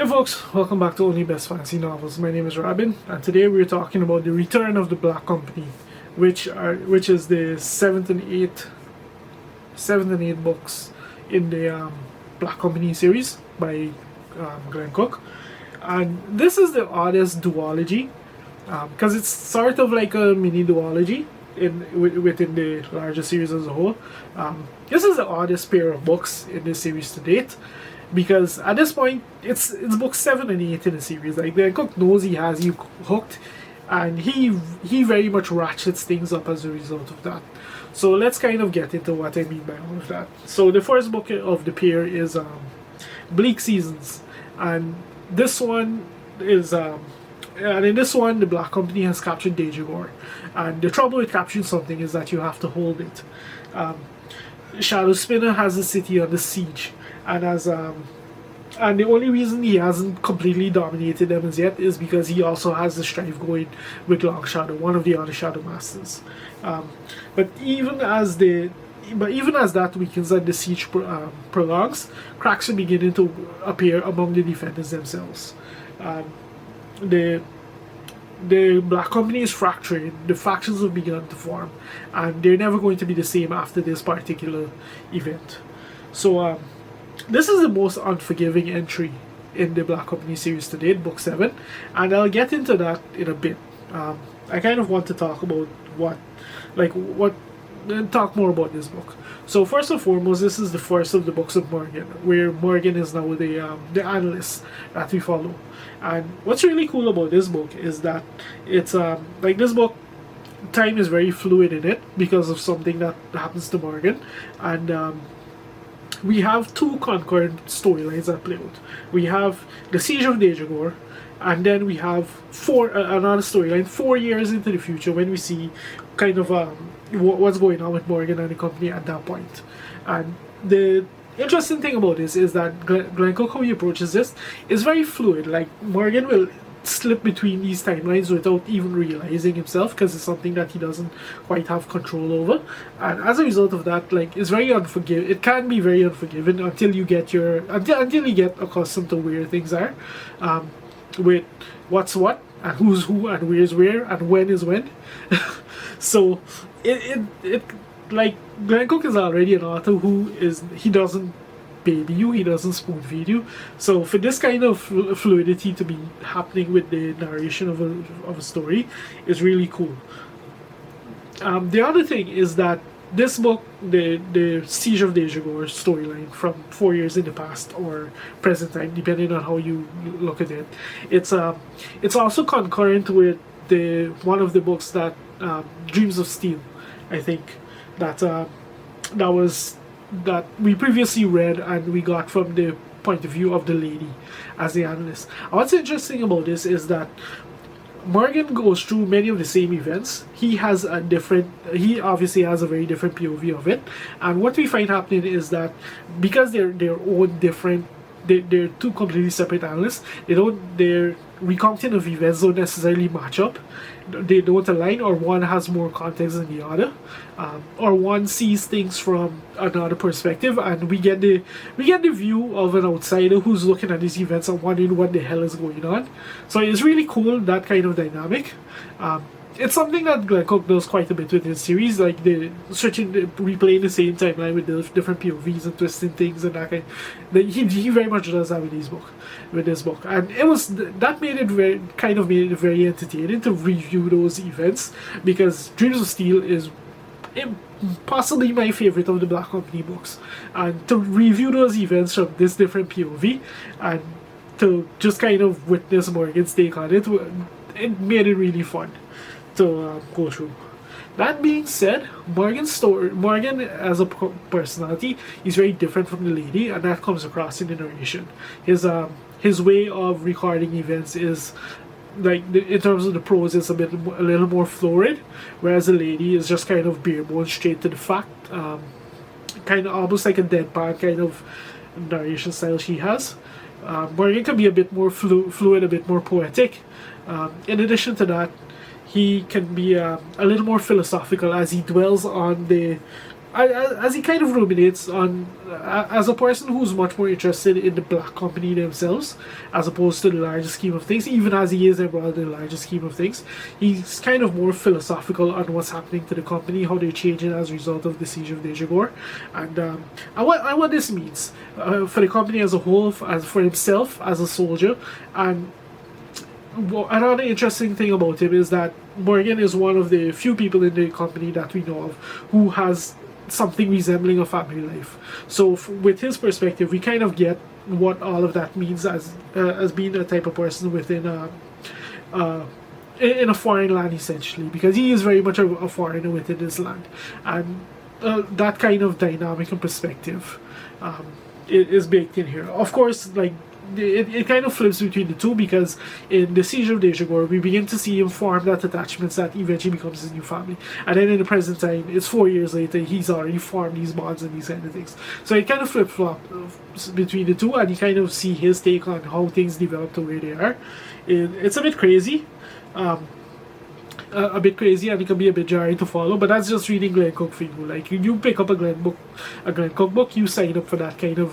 Hey folks, welcome back to Only Best Fantasy Novels. My name is Robin, and today we're talking about the Return of the Black Company, which is the seventh and eighth books in the Black Company series by Glen. And this is the oddest duology, because it's sort of like a mini duology within the larger series as a whole. This is the oddest pair of books in this series to date, because at this point it's book 7 and 8 in the series. Like, the Cook knows he has you hooked, and he very much ratchets things up as a result of that. So let's kind of get into what I mean by all of that. So the first book of the pair is Bleak Seasons, and this one is and in this one the Black Company has captured Dejagor, and the trouble with capturing something is that you have to hold it. Shadow Spinner has the city under siege, and and the only reason he hasn't completely dominated them as yet is because he also has the strife going with Long Shadow, one of the other Shadow Masters. But even as that weakens and the siege prolongs, cracks are beginning to appear among the defenders themselves. The Black Company is fracturing, the factions have begun to form, and they're never going to be the same after this particular event. So this is the most unforgiving entry in the Black Company series to date, book 7, and I'll get into that in a bit. I kind of want to talk about talk more about this book. So first and foremost, this is the first of the books of Morgan, where Morgan is now the analyst that we follow. And what's really cool about this book is that it's like, this book, time is very fluid in it because of something that happens to Morgan, and we have two concurrent storylines that play out. We have the Siege of Dejagor, and then we have another storyline 4 years into the future, when we see kind of what's going on with Morgan and the company at that point. And the interesting thing about this is that Glen, how he approaches this, is very fluid. Like, Morgan will slip between these timelines without even realizing himself, because it's something that he doesn't quite have control over, and as a result of that, like, it's very unforgiving. It can be very unforgiving until you get until you get accustomed to where things are, with what's what and who's who and where's where and when is when. So it like, Glen is already an author he doesn't baby you, he doesn't spoon feed you. So for this kind of fluidity to be happening with the narration of a story is really cool. The other thing is that this book, the Siege of Dejagor storyline from 4 years in the past or present time, depending on how you look at it, it's also concurrent with one of the books that Dreams of Steel, I think, that we previously read, and we got from the point of view of the lady as the analyst. And what's interesting about this is that Morgan goes through many of the same events. He obviously has a very different POV of it, and what we find happening is that because they're two completely separate analysts, their recounting of events don't necessarily match up. They don't align, or one has more context than the other, or one sees things from another perspective, and we get the view of an outsider who's looking at these events and wondering what the hell is going on. So it's really cool, that kind of dynamic. It's something that Glen does quite a bit with his series, like replaying the same timeline with the different POVs and twisting things and that kind. He very much does that with this book, and made it very entertaining to review those events, because Dreams of Steel is possibly my favorite of the Black Company books, and to review those events from this different POV and to just kind of witness Morgan's take on it made it really fun to go through. That being said, Morgan as a personality is very different from the lady, and that comes across in the narration. His way of recording events is, like, in terms of the prose, it's a little more florid, whereas the lady is just kind of bare bones, straight to the fact, kind of almost like a deadpan kind of narration style she has. Morgan can be a bit more fluid, a bit more poetic. In addition to that, he can be a little more philosophical as he dwells on the as he kind of ruminates on, as a person who's much more interested in the black company themselves as opposed to the larger scheme of things, even as he is embroiled in the larger scheme of things, he's kind of more philosophical on what's happening to the company, how they're changing as a result of the siege of Dejagor, and what this means for the company as a whole, as for himself as a soldier. And another interesting thing about him is that Morgan is one of the few people in the company that we know of who has something resembling a family life. So with his perspective, we kind of get what all of that means as being a type of person within in a foreign land, essentially, because he is very much a foreigner within this land, and that kind of dynamic and perspective is baked in here. Of course, like, it kind of flips between the two, because in the Siege of Dejagor we begin to see him form that attachments that eventually becomes his new family, and then in the present time, it's 4 years later, he's already formed these bonds and these kind of things. So it kind of flip-flops between the two, and you kind of see his take on how things develop to where they are. It's a bit crazy, a bit crazy, and it can be a bit jarring to follow, but that's just reading Glen Cook for you. Like, you pick up a Glen Cook book, you sign up for that kind of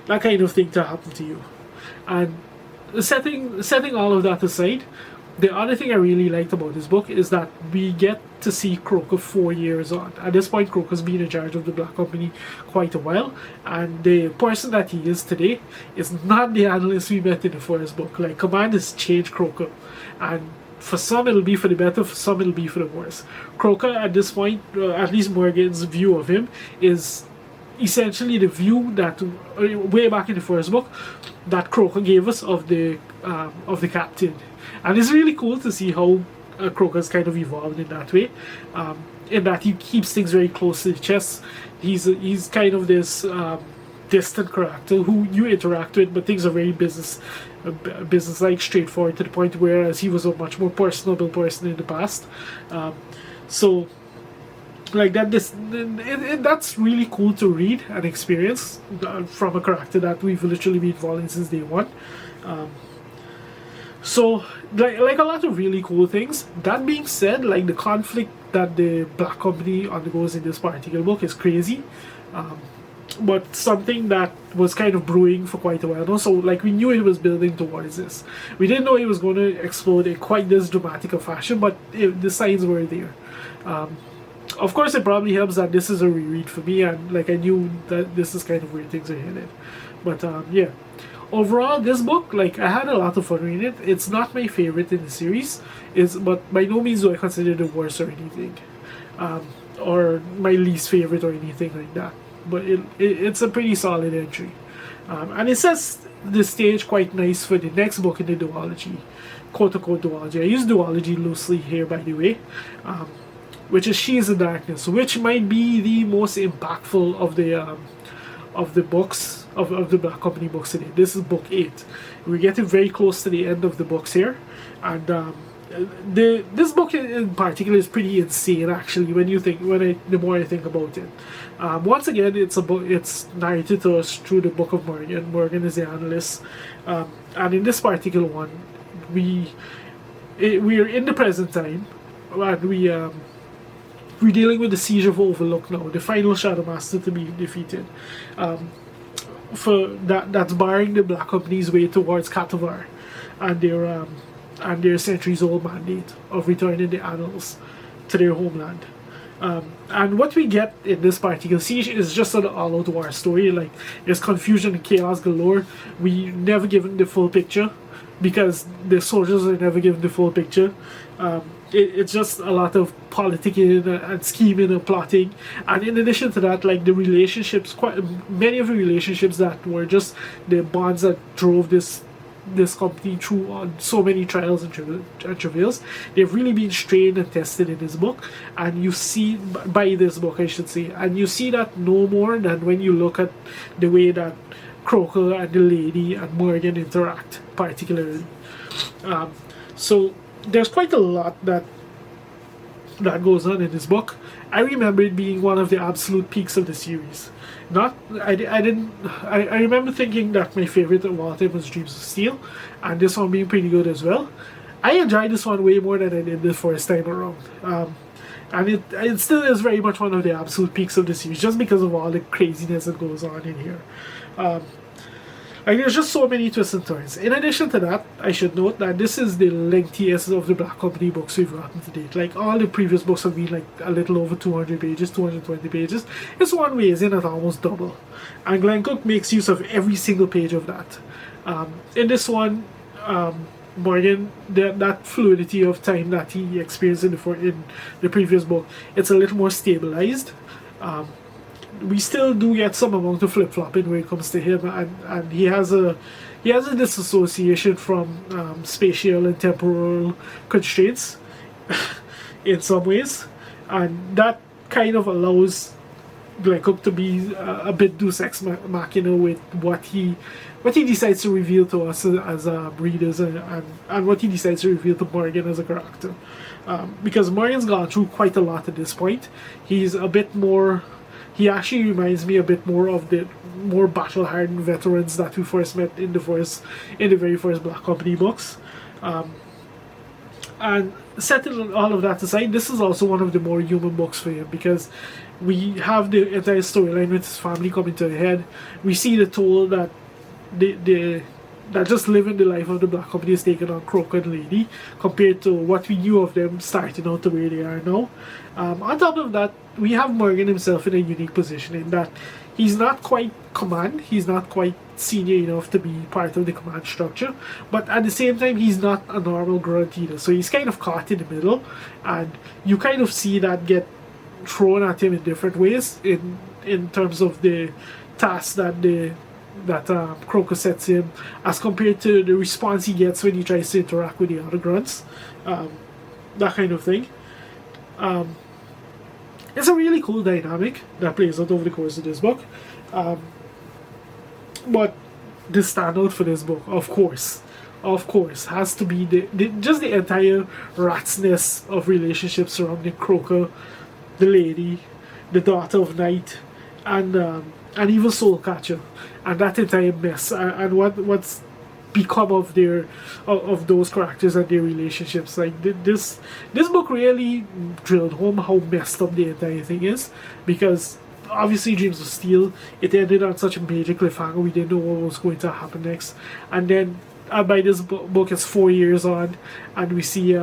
that kind of thing to happen to you. And setting all of that aside, the other thing I really liked about this book is that we get to see Croker 4 years on. At this point, Croker's been in charge of the Black Company quite a while, and the person that he is today is not the analyst we met in the first book. Like, Command has changed Croker, and for some it'll be for the better, for some it'll be for the worse. Croker at this point, at least Morgan's view of him, is essentially the view that way back in the first book that Croker gave us of the captain, and it's really cool to see how Croker's kind of evolved in that way, in that he keeps things very close to the chest. He's kind of this distant character who you interact with, but things are very business-like, straightforward to the point, whereas he was a much more personable person in the past. So, like that, that's really cool to read and experience from a character that we've literally been following since day one. So, like a lot of really cool things. That being said, like, the conflict that the Black Company undergoes in this particular book is crazy. But something that was kind of brewing for quite a while now. So, like, we knew it was building towards this. We didn't know it was going to explode in quite this dramatic a fashion, but the signs were there. Of course, it probably helps that this is a reread for me, and like, I knew that this is kind of where things are headed. But yeah, overall, this book, like, I had a lot of fun reading it. It's not my favorite in the series, but by no means do I consider it the worst or anything, or my least favorite or anything like that. But it's a pretty solid entry, and it sets the stage quite nice for the next book in the duology, quote-unquote duology. I use duology loosely here, by the way, which is She is the Darkness, which might be the most impactful of the books of the Black Company books today. This is book 8. We're getting very close to the end of the books here, and this book in particular is pretty insane, actually, the more I think about it. Once again, it's a book. It's narrated to us through the Book of Morgan. Morgan is the analyst, and in this particular one, we are in the present time, and we're dealing with the siege of Overlook now, the final Shadow Master to be defeated. That's barring the Black Company's way towards Katavar, and their centuries-old mandate of returning the annals to their homeland. And what we get in this particular siege is just an all-out war story. Like, there's confusion and chaos galore. We never given the full picture, because the soldiers are never given the full picture. It's just a lot of politicking and scheming and plotting, and in addition to that, like, the relationships, quite many of the relationships that were just the bonds that drove this company through on so many trials and travails, they've really been strained and tested in this book, and you see, by this book I should say, and you see that no more than when you look at the way that Croker and the lady and Morgan interact, particularly. So there's quite a lot that goes on in this book. I remember it being one of the absolute peaks of the series. I remember thinking that my favorite of all time was Dreams of Steel, and this one being pretty good as well. I enjoyed this one way more than I did the first time around. and it still is very much one of the absolute peaks of the series, just because of all the craziness that goes on in here. Like, there's just so many twists and turns. In addition to that, I should note that this is the lengthiest of the Black Company books we've gotten to date. Like, all the previous books have been like a little over 200 pages, 220 pages. This one weighs in at almost double, and Glen Cook makes use of every single page of that. In this one, Morgan, that fluidity of time that he experienced in the previous book, it's a little more stabilized. We still do get some amount of flip-flopping when it comes to him, and he has a disassociation from spatial and temporal constraints in some ways, and that kind of allows Glen Cook to be a bit deus ex machina with what he decides to reveal to us as readers, and what he decides to reveal to Morgan as a character, because Morgan's gone through quite a lot at this point. He's a bit more. He actually reminds me a bit more of the more battle-hardened veterans that we first met in the very first Black Company books. And setting all of that aside, this is also one of the more human books for him, because we have the entire storyline with his family coming to a head. We see the toll that that just living the life of the Black Company is taken on Croker and Lady, compared to what we knew of them starting out the way they are now. On top of that, we have Morgan himself in a unique position in that he's not quite command, he's not quite senior enough to be part of the command structure, but at the same time he's not a normal grunt either, so he's kind of caught in the middle, and you kind of see that get thrown at him in different ways in terms of the tasks that Croker sets him, as compared to the response he gets when he tries to interact with the other grunts, that kind of thing. It's a really cool dynamic that plays out over the course of this book. But the standout for this book, of course, has to be just the entire ratsness of relationships surrounding Croker, the lady, the daughter of Night, and even Soulcatcher, and that entire mess, and what's become of those characters and their relationships. Like, this book really drilled home how messed up the entire thing is, because obviously Dreams of Steel, it ended on such a major cliffhanger. We didn't know what was going to happen next, and then by this book it's 4 years on, and we see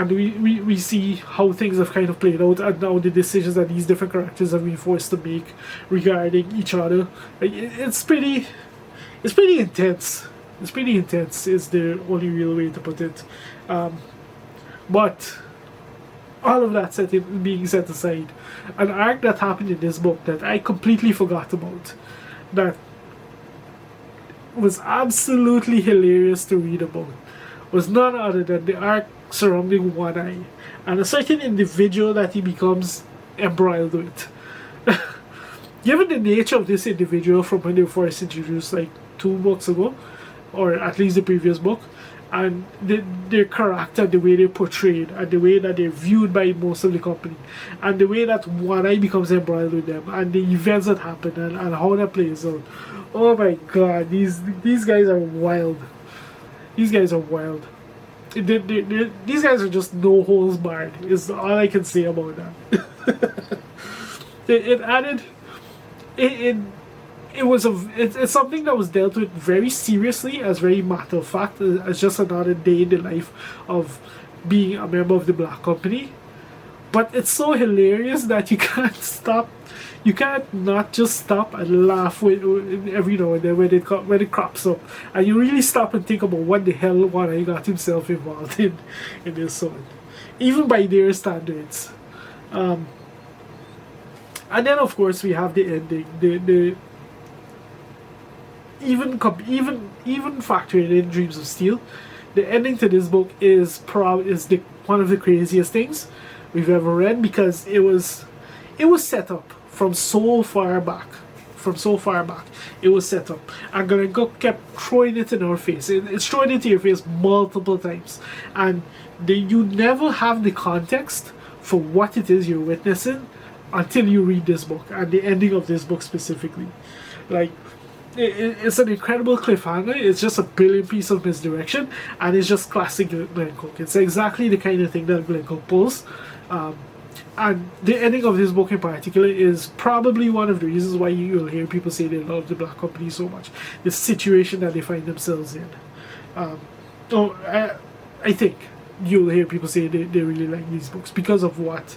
we see how things have kind of played out, and now the decisions that these different characters have been forced to make regarding each other. Like, it's pretty intense. It's pretty intense is the only real way to put it. But all of that being set aside, an arc that happened in this book that I completely forgot about, that was absolutely hilarious to read about, was none other than the arc surrounding One Eye, and a certain individual that he becomes embroiled with. Given the nature of this individual from when they were first introduced, like 2 books ago, or at least the previous book, and their character, the way they're portrayed, and the way that they're viewed by most of the company, and the way that One Eye becomes embroiled with them, and the events that happen, and how that plays out. Oh my god, these guys are wild. These guys are wild. These guys are just no holes barred, is all I can say about that. It's something that was dealt with very seriously, as very matter of fact, as just another day in the life of being a member of the Black Company. But it's so hilarious that you can't not just stop and laugh every now and then when it crops up, and you really stop and think about what the hell One Eye got himself involved in this one, even by their standards. And then of course we have the ending, the even factoring in Dreams of Steel, the ending to this book is one of the craziest things we've ever read, because it was set up from so far back. It was set up, and Glen Cook kept throwing it in our face. It's thrown into your face multiple times, and you never have the context for what it is you're witnessing until you read this book, and the ending of this book specifically. Like, it's an incredible cliffhanger. It's just a brilliant piece of misdirection, and it's just classic Glen Cook. It's exactly the kind of thing that Glen Cook pulls. And the ending of this book in particular is probably one of the reasons why you'll hear people say they love the Black Company so much. The situation that they find themselves in. Oh, I think you'll hear people say they really like these books because of what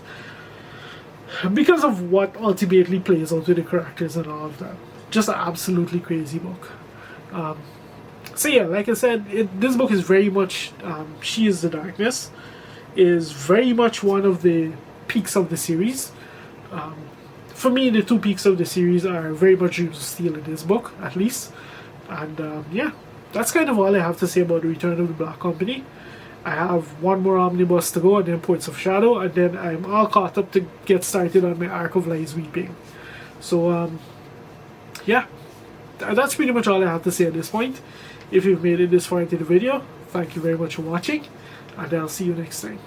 ultimately plays out with the characters and all of that. Just an absolutely crazy book. So yeah, like I said, this book is very much She is the Darkness is very much one of the peaks of the series. For me, the two peaks of the series are very much Dreams of Steel in this book, at least. And yeah, that's kind of all I have to say about the Return of the Black Company. I have one more omnibus to go, and then Points of Shadow, and then I'm all caught up to get started on my Arc of Lies Weeping. So yeah, that's pretty much all I have to say at this point. If you've made it this far into the video, thank you very much for watching, and I'll see you next time.